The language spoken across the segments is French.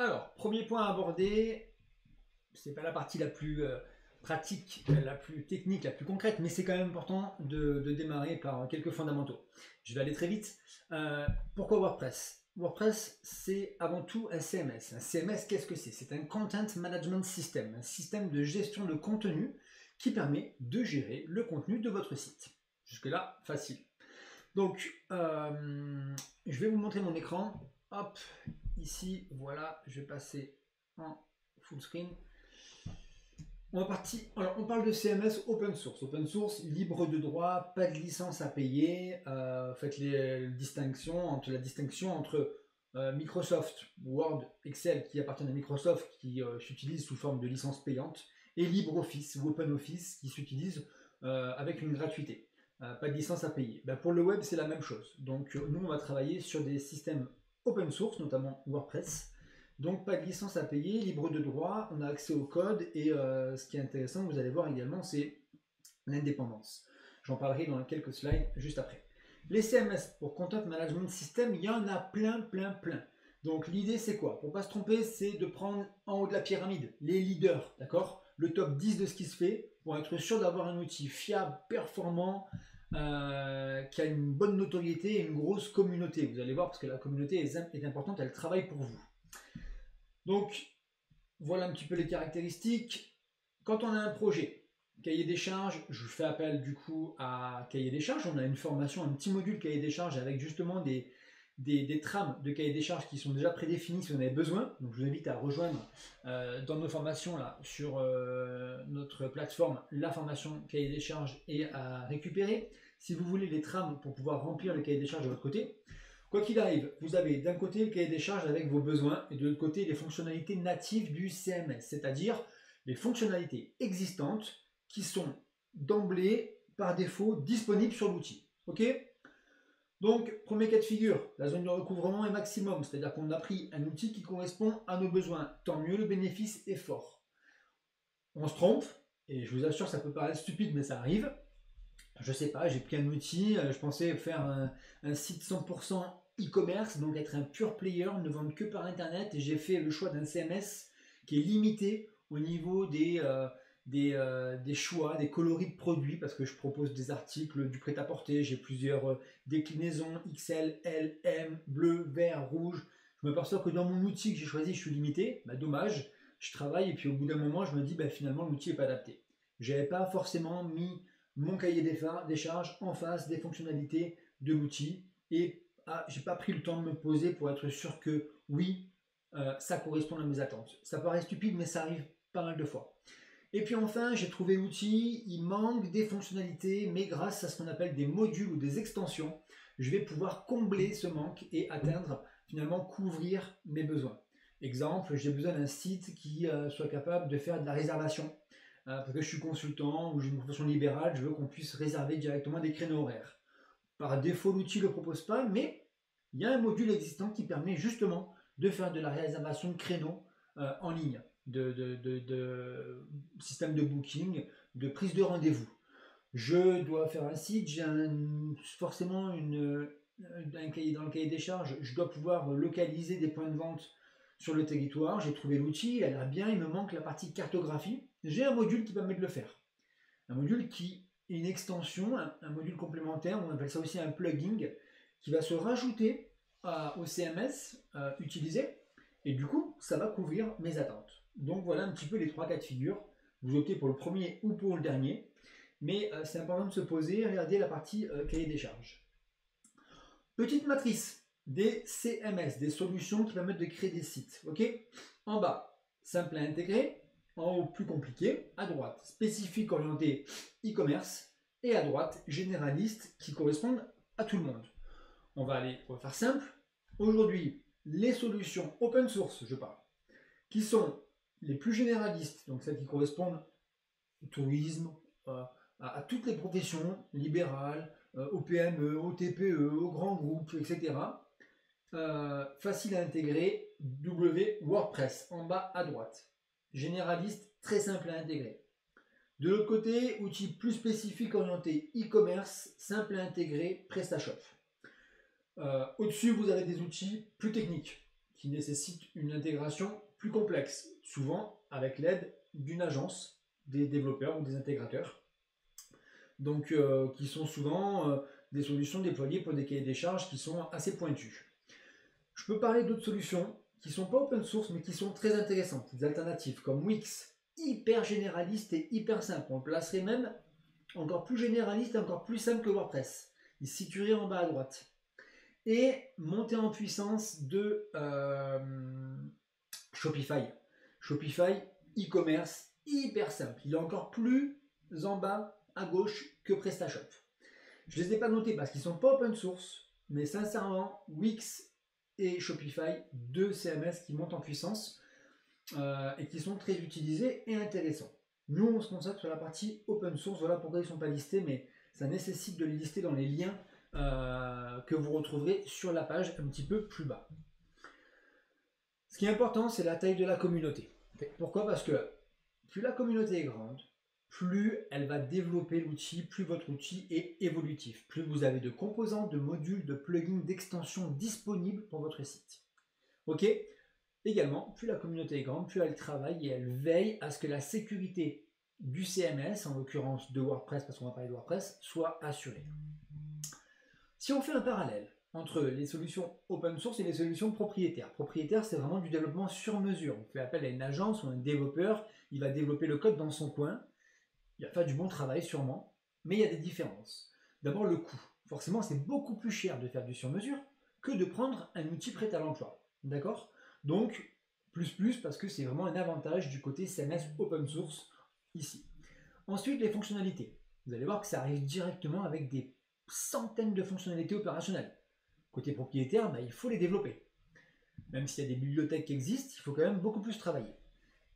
Alors, premier point à aborder, c'est pas la partie la plus pratique, la plus technique, la plus concrète, mais c'est quand même important de démarrer par quelques fondamentaux. Je vais aller très vite. Pourquoi WordPress? WordPress, c'est avant tout un CMS. Un CMS, qu'est-ce que c'est? C'est un Content Management System, un système de gestion de contenu qui permet de gérer le contenu de votre site. Jusque-là, facile. Donc, je vais vous montrer mon écran. Hop, ici, voilà, je vais passer en full screen. Alors, on parle de CMS open source. Open source, libre de droit, pas de licence à payer. Faites la distinction entre Microsoft, Word, Excel qui appartiennent à Microsoft, qui s'utilisent sous forme de licence payante, et LibreOffice ou OpenOffice qui s'utilise avec une gratuité. Pas de licence à payer. Pour le web, c'est la même chose. Donc, nous, on va travailler sur des systèmes open source, notamment WordPress. Donc pas de licence à payer, libre de droit, on a accès au code et ce qui est intéressant, vous allez voir également, c'est l'indépendance. J'en parlerai dans quelques slides juste après. Les CMS pour Content Management System, il y en a plein. Donc l'idée c'est quoi? Pour ne pas se tromper, c'est de prendre en haut de la pyramide les leaders, d'accord? Le top 10 de ce qui se fait pour être sûr d'avoir un outil fiable, performant, qui a une bonne notoriété et une grosse communauté. Vous allez voir parce que la communauté est importante, elle travaille pour vous. Donc, voilà un petit peu les caractéristiques. Quand on a un projet, cahier des charges, je fais appel du coup à cahier des charges. On a une formation, un petit module cahier des charges avec justement des trames de cahier des charges qui sont déjà prédéfinies si vous en avez besoin. Donc, je vous invite à rejoindre dans nos formations là sur notre plateforme la formation cahier des charges et à récupérer si vous voulez les trames pour pouvoir remplir le cahier des charges de votre côté. Quoi qu'il arrive, vous avez d'un côté le cahier des charges avec vos besoins et de l'autre côté les fonctionnalités natives du CMS, c'est-à-dire les fonctionnalités existantes qui sont d'emblée, par défaut, disponibles sur l'outil. Ok? Donc, premier cas de figure, la zone de recouvrement est maximum, c'est-à-dire qu'on a pris un outil qui correspond à nos besoins. Tant mieux, le bénéfice est fort. On se trompe, et je vous assure, ça peut paraître stupide, mais ça arrive. Je sais pas, j'ai pris un outil, je pensais faire un site 100% e-commerce, donc être un pure player, ne vendre que par internet, et j'ai fait le choix d'un CMS qui est limité au niveau des choix, des coloris de produits, parce que je propose des articles du prêt-à-porter, j'ai plusieurs déclinaisons XL, L, M, bleu, vert, rouge. Je m'aperçois que dans mon outil que j'ai choisi, je suis limité, dommage, je travaille et puis au bout d'un moment, je me dis finalement l'outil n'est pas adapté. J'avais pas forcément mis mon cahier des charges en face des fonctionnalités de l'outil et j'ai pas pris le temps de me poser pour être sûr que oui, ça correspond à mes attentes. Ça paraît stupide, mais ça arrive pas mal de fois. Et puis enfin, j'ai trouvé l'outil, il manque des fonctionnalités, mais grâce à ce qu'on appelle des modules ou des extensions, je vais pouvoir combler ce manque et atteindre, finalement, couvrir mes besoins. Exemple, j'ai besoin d'un site qui soit capable de faire de la réservation. Parce que je suis consultant ou j'ai une profession libérale, je veux qu'on puisse réserver directement des créneaux horaires. Par défaut, l'outil ne le propose pas, mais il y a un module existant qui permet justement de faire de la réservation de créneaux en ligne, de système de booking, de prise de rendez-vous. Je dois faire un site, j'ai forcément dans le cahier des charges, je dois pouvoir localiser des points de vente sur le territoire. J'ai trouvé l'outil, il a l'air bien, il me manque la partie cartographie. J'ai un module qui permet de le faire. Un module qui est une extension, un module complémentaire, on appelle ça aussi un plugin, qui va se rajouter au CMS utilisé. Et du coup, ça va couvrir mes attentes. Donc voilà un petit peu les trois cas de figure. Vous optez pour le premier ou pour le dernier. Mais c'est important de se poser, regardez la partie cahier des charges. Petite matrice des CMS, des solutions qui permettent de créer des sites. Okay, en bas, simple à intégrer. En haut, plus compliqué. À droite, spécifique orienté e-commerce. Et à droite, généraliste qui correspondent à tout le monde. On va faire simple. Aujourd'hui, les solutions open source, je parle, qui sont les plus généralistes, donc celles qui correspondent au tourisme, à toutes les professions libérales, aux PME, aux TPE, aux grands groupes, etc. Facile à intégrer, WordPress en bas à droite. Généraliste, très simple à intégrer. De l'autre côté, outil plus spécifique orienté e-commerce, simple à intégrer, PrestaShop. Au-dessus, vous avez des outils plus techniques qui nécessitent une intégration plus complexe, souvent avec l'aide d'une agence, des développeurs ou des intégrateurs, donc qui sont souvent des solutions déployées pour des cahiers des charges qui sont assez pointus. Je peux parler d'autres solutions qui ne sont pas open source mais qui sont très intéressantes, des alternatives comme Wix, hyper généraliste et hyper simple. On le placerait même encore plus généraliste et encore plus simple que WordPress. Il se situerait en bas à droite. Et montée en puissance de Shopify. Shopify, e-commerce, hyper simple. Il est encore plus en bas à gauche que PrestaShop. Je ne les ai pas notés parce qu'ils ne sont pas open source, mais sincèrement, Wix et Shopify, deux CMS qui montent en puissance et qui sont très utilisés et intéressants. Nous, on se concentre sur la partie open source, voilà pourquoi ils ne sont pas listés, mais ça nécessite de les lister dans les liens que vous retrouverez sur la page un petit peu plus bas. Ce qui est important, c'est la taille de la communauté. Pourquoi? Parce que plus la communauté est grande, plus elle va développer l'outil, plus votre outil est évolutif, plus vous avez de composants, de modules, de plugins, d'extensions disponibles pour votre site. Ok? Également, plus la communauté est grande, plus elle travaille et elle veille à ce que la sécurité du CMS, en l'occurrence de WordPress, parce qu'on va parler de WordPress, soit assurée. Si on fait un parallèle entre les solutions open source et les solutions propriétaires. Propriétaire, c'est vraiment du développement sur mesure. On fait appel à une agence ou un développeur, il va développer le code dans son coin, il va faire du bon travail sûrement, mais il y a des différences. D'abord le coût. Forcément, c'est beaucoup plus cher de faire du sur mesure que de prendre un outil prêt à l'emploi. D'accord? Donc, plus parce que c'est vraiment un avantage du côté CMS open source ici. Ensuite, les fonctionnalités. Vous allez voir que ça arrive directement avec des centaines de fonctionnalités opérationnelles. Côté propriétaire, il faut les développer. Même s'il y a des bibliothèques qui existent, il faut quand même beaucoup plus travailler.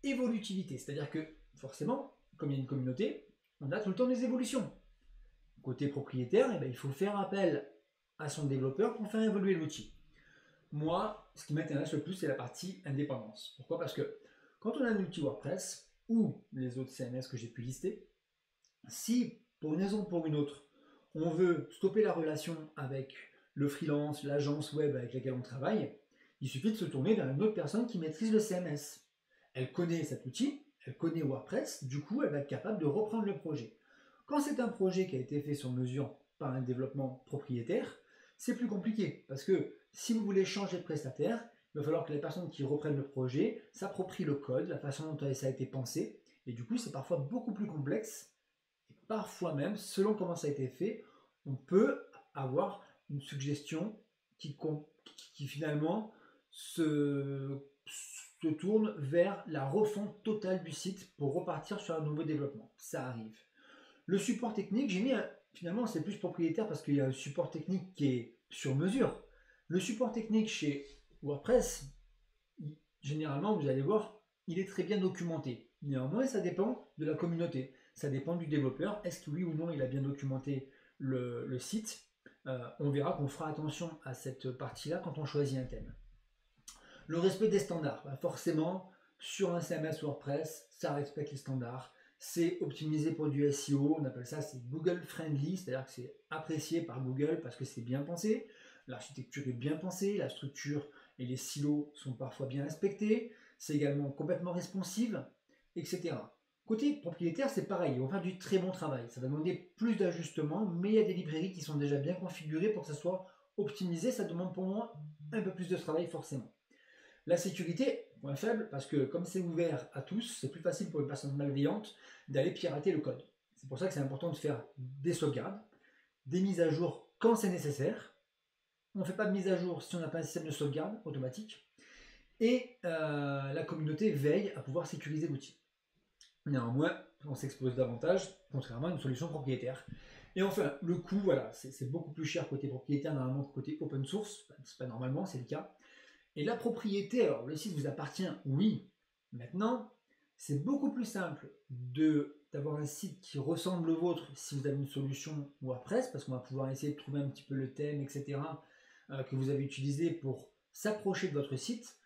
Évolutivité, c'est-à-dire que forcément, comme il y a une communauté, on a tout le temps des évolutions. Côté propriétaire, il faut faire appel à son développeur pour faire évoluer l'outil. Moi, ce qui m'intéresse le plus, c'est la partie indépendance. Pourquoi? Parce que quand on a un outil WordPress ou les autres CMS que j'ai pu lister, si pour une raison ou pour une autre, on veut stopper la relation avec le freelance, l'agence web avec laquelle on travaille, il suffit de se tourner vers une autre personne qui maîtrise le CMS. Elle connaît cet outil, elle connaît WordPress, du coup elle va être capable de reprendre le projet. Quand c'est un projet qui a été fait sur mesure par un développement propriétaire, c'est plus compliqué parce que si vous voulez changer de prestataire, il va falloir que les personnes qui reprennent le projet s'approprient le code, la façon dont ça a été pensé, et du coup c'est parfois beaucoup plus complexe. Et parfois même, selon comment ça a été fait, on peut avoir une suggestion qui finalement se tourne vers la refonte totale du site pour repartir sur un nouveau développement. Ça arrive. Le support technique, j'ai mis finalement c'est plus propriétaire parce qu'il y a un support technique qui est sur mesure. Le support technique chez WordPress, généralement vous allez voir, il est très bien documenté. Néanmoins, ça dépend de la communauté. Ça dépend du développeur. Est-ce que oui ou non il a bien documenté le site? On verra qu'on fera attention à cette partie-là quand on choisit un thème. Le respect des standards. Forcément, sur un CMS WordPress, ça respecte les standards. C'est optimisé pour du SEO. On appelle ça c'est Google friendly, c'est-à-dire que c'est apprécié par Google parce que c'est bien pensé. L'architecture est bien pensée, la structure et les silos sont parfois bien respectés. C'est également complètement responsive, etc. Côté propriétaire, c'est pareil, ils vont faire du très bon travail. Ça va demander plus d'ajustements, mais il y a des librairies qui sont déjà bien configurées pour que ça soit optimisé. Ça demande pour moi un peu plus de travail forcément. La sécurité, point faible, parce que comme c'est ouvert à tous, c'est plus facile pour une personne malveillante d'aller pirater le code. C'est pour ça que c'est important de faire des sauvegardes, des mises à jour quand c'est nécessaire. On ne fait pas de mise à jour si on n'a pas un système de sauvegarde automatique. Et la communauté veille à pouvoir sécuriser l'outil. Néanmoins, on s'expose davantage, contrairement à une solution propriétaire. Et enfin, le coût, voilà, c'est beaucoup plus cher côté propriétaire normalement que côté open source. C'est pas normalement, c'est le cas. Et la propriété, alors le site vous appartient, oui. Maintenant, c'est beaucoup plus simple d'avoir un site qui ressemble au vôtre si vous avez une solution WordPress, parce qu'on va pouvoir essayer de trouver un petit peu le thème, etc., que vous avez utilisé pour s'approcher de votre site.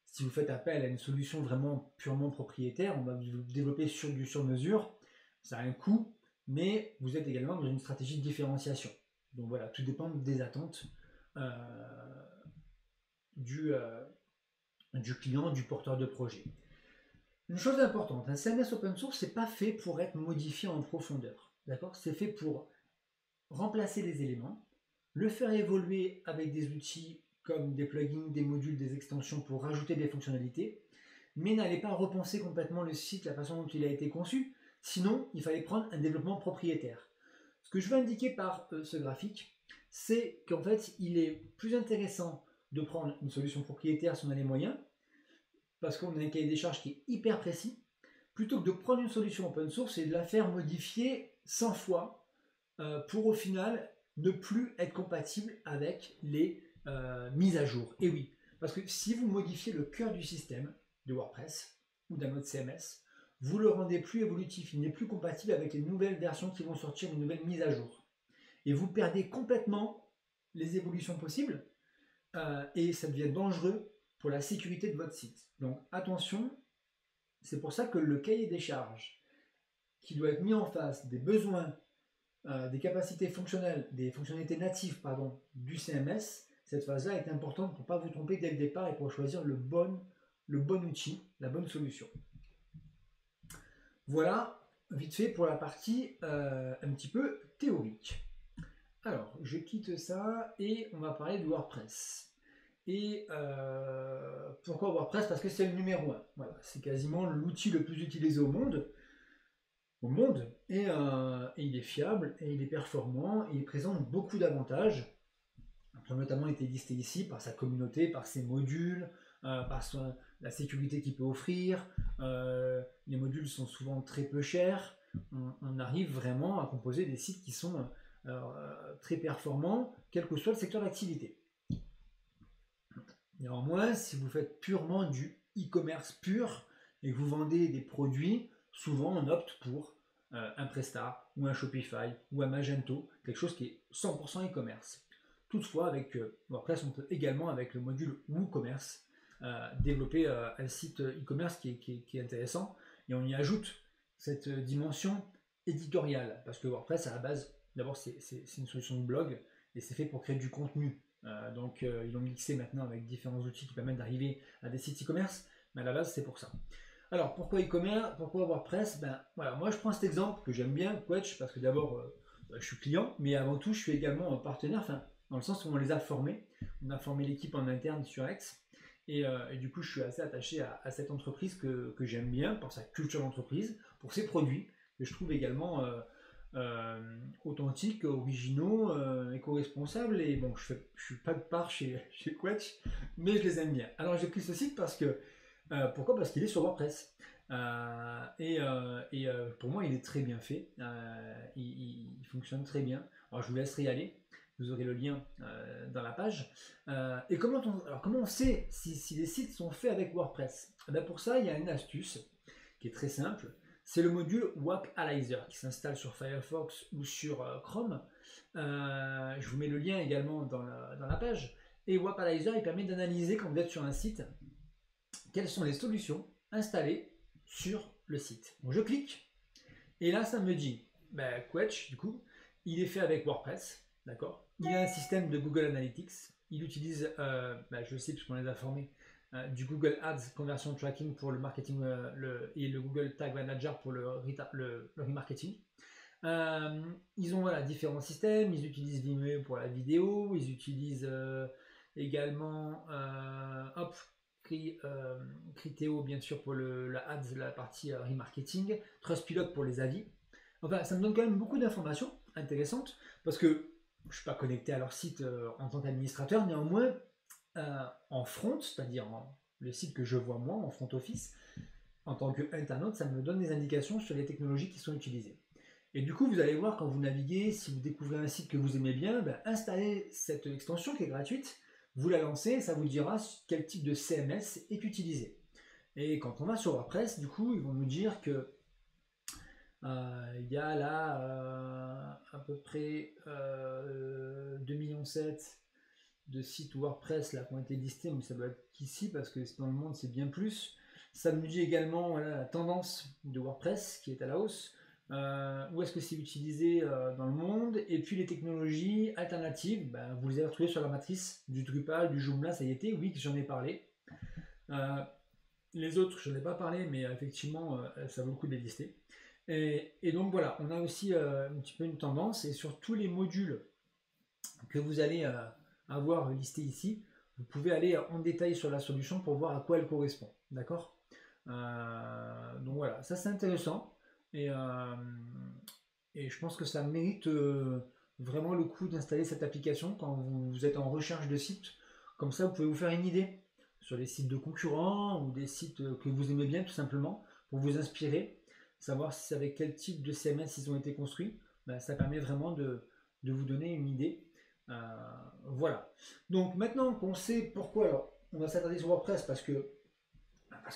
Si vous faites appel à une solution vraiment purement propriétaire, on va vous développer sur du sur-mesure, ça a un coût, mais vous êtes également dans une stratégie de différenciation. Donc voilà, tout dépend des attentes du du client, du porteur de projet. Une chose importante, un CMS open source, c'est pas fait pour être modifié en profondeur. D'accord? C'est fait pour remplacer les éléments, le faire évoluer avec des outils comme des plugins, des modules, des extensions pour rajouter des fonctionnalités, mais n'allez pas repenser complètement le site, la façon dont il a été conçu, sinon il fallait prendre un développement propriétaire. Ce que je veux indiquer par ce graphique, c'est qu'en fait il est plus intéressant de prendre une solution propriétaire si on a les moyens, parce qu'on a un cahier des charges qui est hyper précis, plutôt que de prendre une solution open source et de la faire modifier 100 fois pour au final ne plus être compatible avec les mises à jour. Et oui, parce que si vous modifiez le cœur du système de WordPress ou d'un autre CMS, vous le rendez plus évolutif, il n'est plus compatible avec les nouvelles versions qui vont sortir, les nouvelles mises à jour. Et vous perdez complètement les évolutions possibles et ça devient dangereux pour la sécurité de votre site. Donc attention, c'est pour ça que le cahier des charges qui doit être mis en face des besoins, des capacités fonctionnelles, des fonctionnalités natives du CMS, cette phase-là est importante pour ne pas vous tromper dès le départ et pour choisir le bon outil, la bonne solution. Voilà, vite fait pour la partie un petit peu théorique. Alors, je quitte ça et on va parler de WordPress. Et pourquoi WordPress? Parce que c'est le numéro 1. Voilà, c'est quasiment l'outil le plus utilisé au monde. Et il est fiable, et il est performant, et il présente beaucoup d'avantages, qui ont notamment été listés ici par sa communauté, par ses modules, par la sécurité qu'il peut offrir. Les modules sont souvent très peu chers. On arrive vraiment à composer des sites qui sont très performants, quel que soit le secteur d'activité. Néanmoins, si vous faites purement du e-commerce pur et que vous vendez des produits, souvent on opte pour un Presta ou un Shopify ou un Magento, quelque chose qui est 100% e-commerce. Toutefois, avec WordPress, on peut également, avec le module WooCommerce, développer un site e-commerce qui est intéressant, et on y ajoute cette dimension éditoriale, parce que WordPress, à la base, d'abord, c'est une solution de blog, et c'est fait pour créer du contenu. Donc ils l'ont mixé maintenant avec différents outils qui permettent d'arriver à des sites e-commerce, mais à la base c'est pour ça. Alors pourquoi e-commerce, pourquoi WordPress? Ben voilà, moi je prends cet exemple que j'aime bien, Quetch, parce que d'abord je suis client, mais avant tout je suis également partenaire, enfin dans le sens où on les a formés, on a formé l'équipe en interne sur X, et du coup je suis assez attaché à cette entreprise que j'aime bien, pour sa culture d'entreprise, pour ses produits, que je trouve également authentiques, originaux, éco-responsables, et bon, je suis pas de part chez Quetch, mais je les aime bien. Alors j'ai pris ce site parce que, pourquoi? Parce qu'il est sur WordPress, pour moi il est très bien fait, il fonctionne très bien. Alors je vous laisserai y aller, vous aurez le lien dans la page. Et comment on sait si les sites sont faits avec WordPress? Pour ça il y a une astuce qui est très simple. C'est le module WAP-Analyzer qui s'installe sur Firefox ou sur Chrome. Je vous mets le lien également dans la page. Et WAP-Analyzer, il permet d'analyser, quand vous êtes sur un site, quelles sont les solutions installées sur le site. Donc je clique, et là ça me dit, Quetch, du coup, il est fait avec WordPress, d'accord. Il a un système de Google Analytics. Il utilise, je sais puisqu'on les a formés, du Google Ads Conversion Tracking pour le marketing et le Google Tag Manager pour le remarketing. Ils ont différents systèmes. Ils utilisent Vimeo pour la vidéo. Ils utilisent également Criteo bien sûr pour la ads, la partie remarketing. Trustpilot pour les avis. Enfin, ça me donne quand même beaucoup d'informations intéressantes parce que je ne suis pas connecté à leur site en tant qu'administrateur. Néanmoins, en front, c'est-à-dire le site que je vois moi en front office, en tant qu'internaute, ça me donne des indications sur les technologies qui sont utilisées. Et du coup, vous allez voir quand vous naviguez, si vous découvrez un site que vous aimez bien, installez cette extension qui est gratuite, vous la lancez, ça vous dira quel type de CMS est utilisé. Et quand on va sur WordPress, du coup, ils vont nous dire que il y a là à peu près 2,7 millions de sites WordPress là qui ont été listés, mais ça doit être qu'ici parce que dans le monde c'est bien plus. Ça nous dit également la tendance de WordPress qui est à la hausse, où est-ce que c'est utilisé dans le monde, et puis les technologies alternatives, vous les avez retrouvées sur la matrice du Drupal, du Joomla, ça y était, oui, j'en ai parlé. Euh, les autres, je n'en ai pas parlé, mais effectivement, ça vaut le coup de les lister. Et donc voilà, on a aussi un petit peu une tendance, et sur tous les modules que vous allez avoir listés ici, vous pouvez aller en détail sur la solution pour voir à quoi elle correspond. D'accord. Donc voilà, ça c'est intéressant. Et, euh, et je pense que ça mérite vraiment le coup d'installer cette application quand vous êtes en recherche de sites. Comme ça, vous pouvez vous faire une idée sur les sites de concurrents ou des sites que vous aimez bien tout simplement pour vous inspirer, savoir avec quel type de CMS ils ont été construits. Ben, ça permet vraiment de vous donner une idée. Euh, voilà. Donc maintenant qu'on sait pourquoi, alors on va s'attarder sur WordPress parce que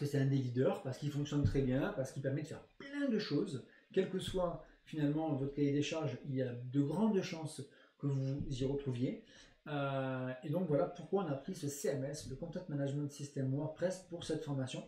c'est un des leaders, parce qu'il fonctionne très bien, parce qu'il permet de faire plein de choses, quel que soit finalement votre cahier des charges, il y a de grandes chances que vous y retrouviez. Et donc voilà pourquoi on a pris ce CMS, le Content Management System WordPress, pour cette formation.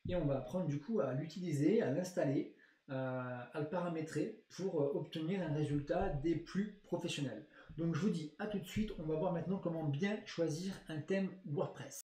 Et on va apprendre du coup à l'utiliser, à l'installer, à le paramétrer pour obtenir un résultat des plus professionnels. Donc je vous dis à tout de suite, on va voir maintenant comment bien choisir un thème WordPress.